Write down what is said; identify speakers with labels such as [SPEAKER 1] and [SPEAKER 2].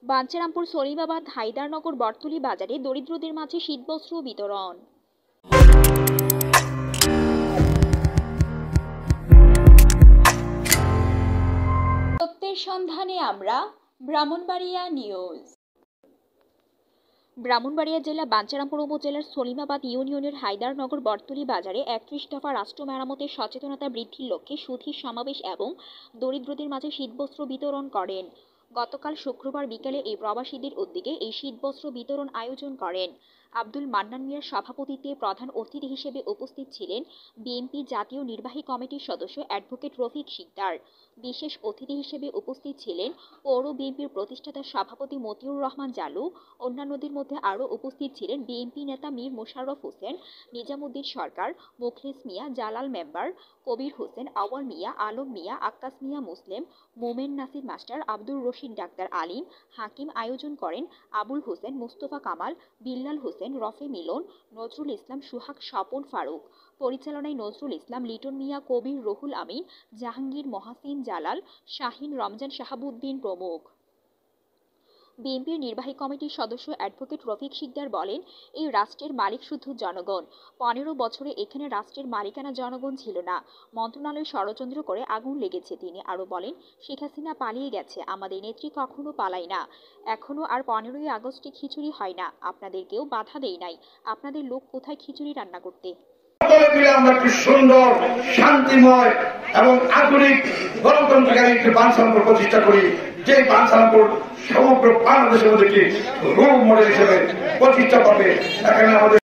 [SPEAKER 1] বাঞ্ছারামপুর সলিমাবাদ হায়দারনগর বটতলী বাজারে দরিদ্রদের মাঝে শীতবস্ত্র বিতরণ। সত্যের সন্ধানে আমরা, ব্রাহ্মণবাড়িয়া নিউজ। ব্রাহ্মণবাড়িয়া জেলা বাঞ্ছারামপুর উপজেলার সলিমাবাদ ইউনিয়নের হায়দারনগর বটতলী বাজারে 31 দফা রাষ্ট্র মেরামতের সচেতনতা বৃদ্ধির লক্ষ্যে সুধী সমাবেশ এবং দরিদ্রদের মাঝে শীতবস্ত্র বিতরণ করেন। গতকাল শুক্রবার বিকেলে এই প্রবাসীদের উদ্যোগে এই শীতবস্ত্র বিতরণ আয়োজন করেন। আব্দুল মান্নান মিয়ার সভাপতিত্বে প্রধান অতিথি হিসেবে উপস্থিত ছিলেন বিএনপি জাতীয় নির্বাহী কমিটির সদস্য অ্যাডভোকেট রফিক শিকদার। বিশেষ অতিথি হিসেবে উপস্থিত ছিলেন পৌর বিএনপির প্রতিষ্ঠাতা সভাপতি মতিউর রহমান জালু। অন্যান্যদের মধ্যে আরও উপস্থিত ছিলেন বিএনপি নেতা মীর মোশাররফ হোসেন, নিজামুদ্দিন সরকার, মুখলিস মিয়া, জালাল মেম্বার, কবির হোসেন, আওয়াল মিয়া, আলম মিয়া, আক্কাস মিয়া মুসলিম, মোমেন নাসির মাস্টার, আব্দুর রশিদ, ডাক্তার আলিম হাকিম। আয়োজন করেন আবুল হোসেন, মুস্তফা কামাল, বিল্লাল হোসেন, রফে মিলন, নজরুল ইসলাম, সুহাগ, স্বপন ফারুক। পরিচালনায় নজরুল ইসলাম, লিটন মিয়া, কবির, রহুল আমিন, জাহাঙ্গীর, মহাসিন, জালাল, শাহিন, রমজান, শাহাবুদ্দিন প্রমুখ। বিএনপির নির্বাহী কমিটির সদস্য অ্যাডভোকেট রফিক শিকদার বলেন, এই রাষ্ট্রের মালিক শুধু জনগণ। 15 বছরে এখানে রাষ্ট্রের মালিকানা জনগণ ছিল না। মন্ত্রণালয় ষড়যন্ত্র করে আগুন লেগেছে। তিনি আরও বলেন, শেখ হাসিনা পালিয়ে গেছে, আমাদের নেত্রী কখনো পালায় না। এখনো আর 15ই আগস্টে খিচুড়ি হয় না। আপনাদের কেউ বাধা দেয় নাই। আপনাদের লোক কোথায় খিচুড়ি রান্না করতে?
[SPEAKER 2] আমরা একটি সুন্দর, শান্তিময় এবং আধুনিক গণতন্ত্রকারী একটি বাঞ্ছারামপুর প্রতিষ্ঠা করি, যে বাঞ্ছারামপুর সমগ্র বাংলাদেশের মধ্যে একটি রোল মডেল হিসেবে প্রতিষ্ঠা পাবে। এখানে আমাদের